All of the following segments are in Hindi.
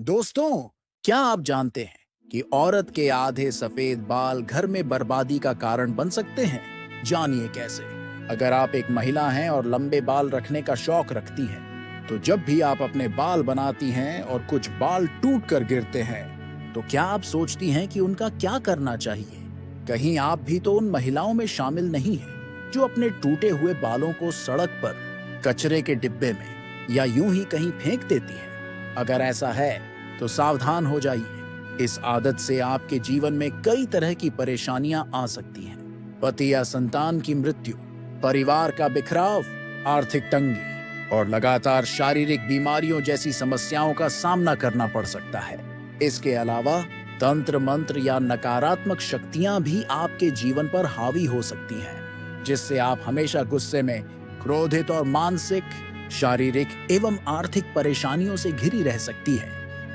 दोस्तों, क्या आप जानते हैं कि औरत के आधे सफेद बाल घर में बर्बादी का कारण बन सकते हैं? जानिए कैसे। अगर आप एक महिला हैं और लंबे बाल रखने का शौक रखती हैं, तो जब भी आप अपने बाल बनाती हैं और कुछ बाल टूट कर गिरते हैं, तो क्या आप सोचती हैं कि उनका क्या करना चाहिए? कहीं आप भी तो उन महिलाओं में शामिल नहीं हैं, जो अपने टूटे हुए बालों को सड़क पर, कचरे के डिब्बे में या यूं ही कहीं फेंक देती हैं? अगर ऐसा है तो सावधान हो जाइए। इस आदत से आपके जीवन में कई तरह की परेशानियां आ सकती हैं। पति या संतान की मृत्यु, परिवार का बिखराव, आर्थिक तंगी और लगातार शारीरिक बीमारियों जैसी समस्याओं का सामना करना पड़ सकता है। इसके अलावा तंत्र मंत्र या नकारात्मक शक्तियां भी आपके जीवन पर हावी हो सकती हैं, जिससे आप हमेशा गुस्से में, क्रोधित और मानसिक, शारीरिक एवं आर्थिक परेशानियों से घिरी रह सकती है।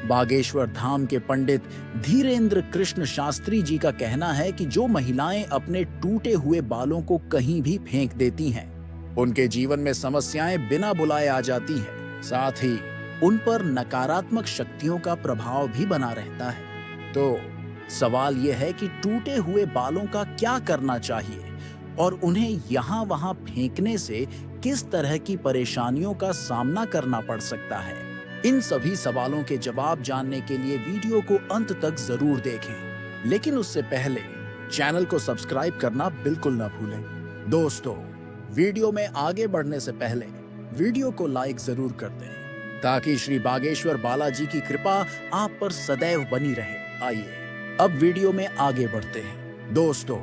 बागेश्वर धाम के पंडित धीरेन्द्र कृष्ण शास्त्री जी का कहना है कि जो महिलाएं अपने टूटे हुए बालों को कहीं भी फेंक देती हैं, उनके जीवन में समस्याएं बिना बुलाए आ जाती हैं। साथ ही उन पर नकारात्मक शक्तियों का प्रभाव भी बना रहता है। तो सवाल यह है कि टूटे हुए बालों का क्या करना चाहिए और उन्हें यहाँ वहां फेंकने से किस तरह की परेशानियों का सामना करना पड़ सकता है। इन सभी सवालों के जवाब जानने के लिए वीडियो को अंत तक जरूर देखें, लेकिन उससे पहले चैनल को सब्सक्राइब करना बिल्कुल न भूलें। दोस्तों, वीडियो में आगे बढ़ने से पहले वीडियो को लाइक जरूर कर दें, ताकि श्री बागेश्वर बालाजी की कृपा आप पर सदैव बनी रहे। आइए अब वीडियो में आगे बढ़ते हैं। दोस्तों,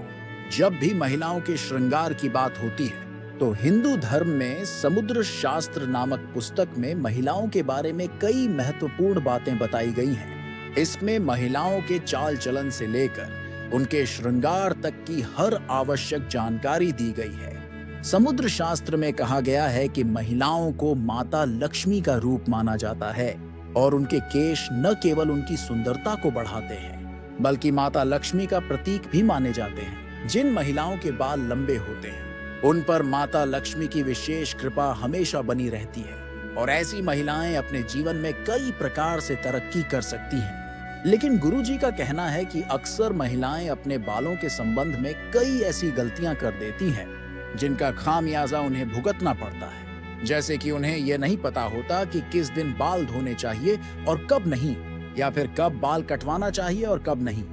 जब भी महिलाओं के श्रृंगार की बात होती है, तो हिंदू धर्म में समुद्र शास्त्र नामक पुस्तक में महिलाओं के बारे में कई महत्वपूर्ण बातें बताई गई हैं। इसमें महिलाओं के चाल चलन से लेकर उनके श्रृंगार तक की हर आवश्यक जानकारी दी गई है। समुद्र शास्त्र में कहा गया है कि महिलाओं को माता लक्ष्मी का रूप माना जाता है और उनके केश न केवल उनकी सुंदरता को बढ़ाते हैं, बल्कि माता लक्ष्मी का प्रतीक भी माने जाते हैं। जिन महिलाओं के बाल लंबे होते हैं, उन पर माता लक्ष्मी की विशेष कृपा हमेशा बनी रहती है और ऐसी महिलाएं अपने जीवन में कई प्रकार से तरक्की कर सकती हैं। लेकिन गुरुजी का कहना है कि अक्सर महिलाएं अपने बालों के संबंध में कई ऐसी गलतियां कर देती हैं, जिनका खामियाजा उन्हें भुगतना पड़ता है। जैसे कि उन्हें यह नहीं पता होता कि किस दिन बाल धोने चाहिए और कब नहीं, या फिर कब बाल कटवाना चाहिए और कब नहीं।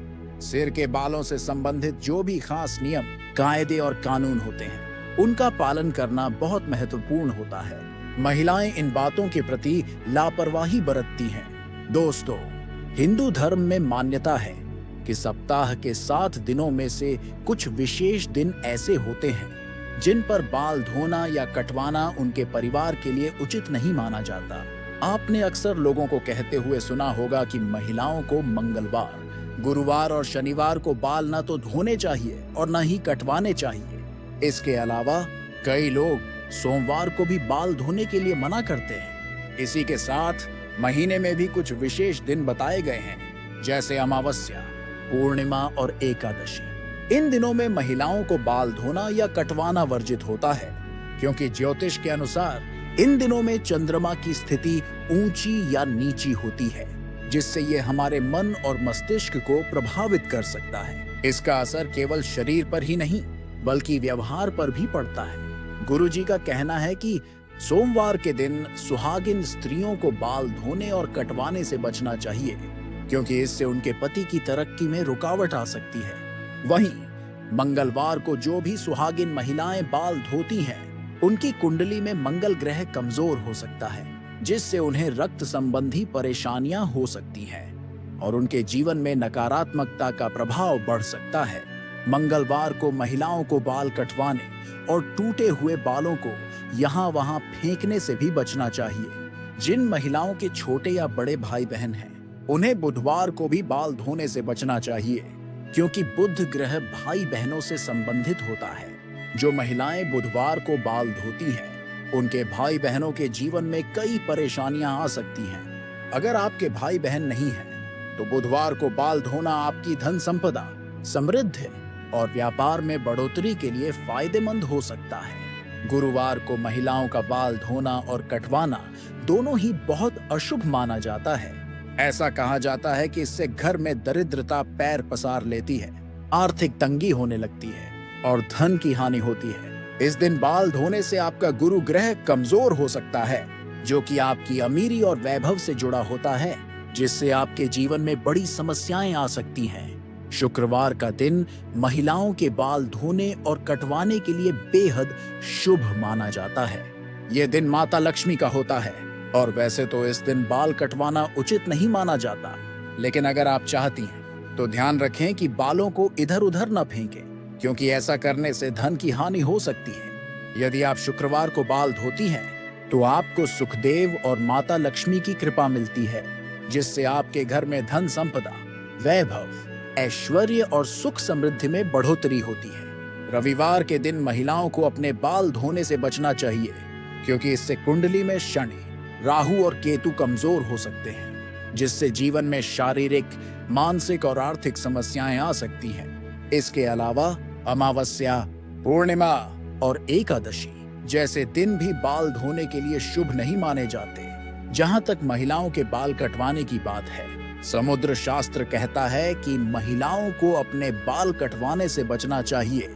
सिर के बालों से संबंधित जो भी खास नियम, कायदे और कानून होते हैं, उनका पालन करना बहुत महत्वपूर्ण होता है। महिलाएं इन बातों के प्रति लापरवाही बरतती हैं। दोस्तों, हिंदू धर्म में मान्यता है कि सप्ताह के 7 दिनों में से कुछ विशेष दिन ऐसे होते हैं जिन पर बाल धोना या कटवाना उनके परिवार के लिए उचित नहीं माना जाता। आपने अक्सर लोगों को कहते हुए सुना होगा कि महिलाओं को मंगलवार, गुरुवार और शनिवार को बाल न तो धोने चाहिए और न ही कटवाने चाहिए। इसके अलावा कई लोग सोमवार को भी बाल धोने के लिए मना करते हैं। इसी के साथ महीने में भी कुछ विशेष दिन बताए गए हैं, जैसे अमावस्या, पूर्णिमा और एकादशी। इन दिनों में महिलाओं को बाल धोना या कटवाना वर्जित होता है, क्योंकि ज्योतिष के अनुसार इन दिनों में चंद्रमा की स्थिति ऊंची या नीची होती है, जिससे ये हमारे मन और मस्तिष्क को प्रभावित कर सकता है। इसका असर केवल शरीर पर ही नहीं, बल्कि व्यवहार पर भी पड़ता है। गुरुजी का कहना है कि सोमवार के दिन सुहागिन स्त्रियों को बाल धोने और कटवाने से बचना चाहिए, क्योंकि इससे उनके पति की तरक्की में रुकावट आ सकती है। वहीं मंगलवार को जो भी सुहागिन महिलाएं बाल धोती हैं, उनकी कुंडली में मंगल ग्रह कमजोर हो सकता है, जिससे उन्हें रक्त संबंधी परेशानियां हो सकती हैं और उनके जीवन में नकारात्मकता का प्रभाव बढ़ सकता है। मंगलवार को महिलाओं को बाल कटवाने और टूटे हुए बालों को यहाँ वहाँ फेंकने से भी बचना चाहिए। जिन महिलाओं के छोटे या बड़े भाई बहन हैं, उन्हें बुधवार को भी बाल धोने से बचना चाहिए, क्योंकि बुध ग्रह भाई बहनों से संबंधित होता है। जो महिलाएं बुधवार को बाल धोती हैं, उनके भाई बहनों के जीवन में कई परेशानियां आ सकती हैं। अगर आपके भाई बहन नहीं हैं, तो बुधवार को बाल धोना आपकी धन संपदा, समृद्धि और व्यापार में बढ़ोतरी के लिए फायदेमंद हो सकता है। गुरुवार को महिलाओं का बाल धोना और कटवाना दोनों ही बहुत अशुभ माना जाता है, ऐसा कहा जाता है कि इससे घर में दरिद्रता पैर पसार लेती है, आर्थिक तंगी होने लगती है और धन की हानि होती है। इस दिन बाल धोने से आपका गुरु ग्रह कमजोर हो सकता है, जो कि आपकी अमीरी और वैभव से जुड़ा होता है, जिससे आपके जीवन में बड़ी समस्याएं आ सकती हैं। शुक्रवार का दिन महिलाओं के बाल धोने और कटवाने के लिए बेहद शुभ माना जाता है। यह दिन माता लक्ष्मी का होता है और वैसे तो इस दिन बाल कटवाना उचित नहीं माना जाता, लेकिन अगर आप चाहती हैं तो ध्यान रखें कि बालों को इधर उधर न फेंकें, क्योंकि ऐसा करने से धन की हानि हो सकती है। यदि आप शुक्रवार को बाल धोती हैं तो आपको सुखदेव और माता लक्ष्मी की कृपा मिलती है, जिससे आपके घर में धन संपदा, वैभव, ऐश्वर्य और सुख समृद्धि में बढ़ोतरी होती है। रविवार के दिन महिलाओं को अपने बाल धोने से बचना चाहिए, क्योंकि इससे कुंडली में शनि, राहु और केतु कमजोर हो सकते हैं, जिससे जीवन में शारीरिक, मानसिक और आर्थिक समस्याएं आ सकती हैं। इसके अलावा अमावस्या, पूर्णिमा और एकादशी जैसे दिन भी बाल धोने के लिए शुभ नहीं माने जाते। जहां तक महिलाओं के बाल कटवाने की बात है, समुद्र शास्त्र कहता है कि महिलाओं को अपने बाल कटवाने से बचना चाहिए,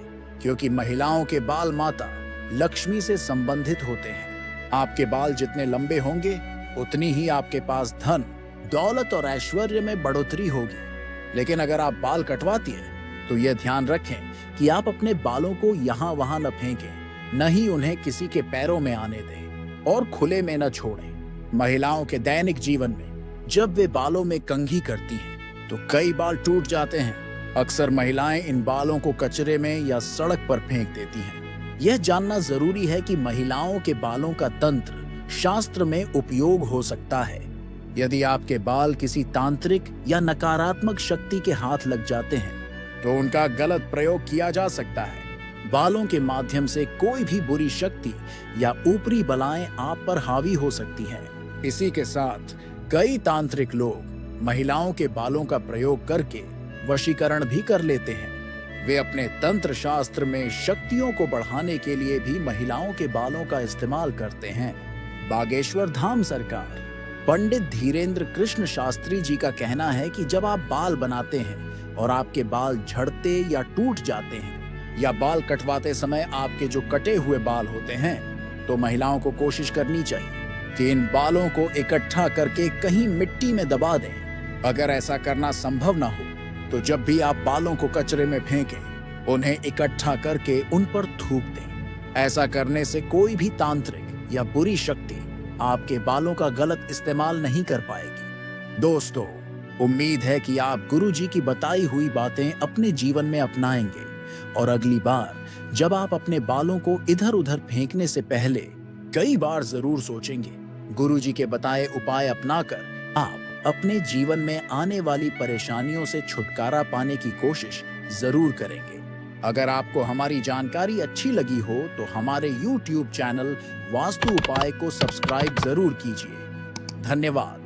क्योंकि महिलाओं के बाल माता लक्ष्मी से संबंधित होते हैं। आपके बाल जितने लंबे होंगे उतनी ही आपके पास धन, दौलत और ऐश्वर्य में बढ़ोतरी होगी। लेकिन अगर आप बाल कटवाती हैं तो यह ध्यान रखें कि आप अपने बालों को यहाँ वहां न फेंकें, न ही उन्हें किसी के पैरों में आने दें और खुले में न छोड़ें। महिलाओं के दैनिक जीवन में जब वे बालों में कंघी करती हैं तो कई बाल टूट जाते हैं। अक्सर महिलाएं इन बालों को कचरे में या सड़क पर फेंक देती हैं। यह जानना जरूरी है कि महिलाओं के बालों का तंत्र शास्त्र में उपयोग हो सकता है। यदि आपके बाल किसी तांत्रिक या नकारात्मक शक्ति के हाथ लग जाते हैं तो उनका गलत प्रयोग किया जा सकता है। बालों के माध्यम से कोई भी बुरी शक्ति या ऊपरी बलाएं आप पर हावी हो सकती हैं। इसी के साथ कई तांत्रिक लोग महिलाओं के बालों का प्रयोग करके वशीकरण भी कर लेते हैं। वे अपने तंत्र शास्त्र में शक्तियों को बढ़ाने के लिए भी महिलाओं के बालों का इस्तेमाल करते हैं। बागेश्वर धाम सरकार पंडित धीरेन्द्र कृष्ण शास्त्री जी का कहना है कि जब आप बाल बनाते हैं और आपके बाल झड़ते या टूट जाते हैं, या बाल कटवाते समय आपके जो कटे हुए बाल होते हैं, तो महिलाओं को कोशिश करनी चाहिए कि इन बालों को इकट्ठा करके कहीं मिट्टी में दबा दें। अगर ऐसा करना संभव ना हो तो जब भी आप बालों को कचरे में फेंकें, उन्हें इकट्ठा करके उन पर थूक दें। ऐसा करने से कोई भी तांत्रिक या बुरी शक्ति आपके बालों का गलत इस्तेमाल नहीं कर पाएगी। दोस्तों, उम्मीद है कि आप गुरुजी की बताई हुई बातें अपने जीवन में अपनाएंगे और अगली बार जब आप अपने बालों को इधर उधर फेंकने से पहले कई बार जरूर सोचेंगे। गुरुजी के बताए उपाय अपनाकर आप अपने जीवन में आने वाली परेशानियों से छुटकारा पाने की कोशिश जरूर करेंगे। अगर आपको हमारी जानकारी अच्छी लगी हो तो हमारे YouTube चैनल वास्तु उपाय को सब्सक्राइब जरूर कीजिए। धन्यवाद।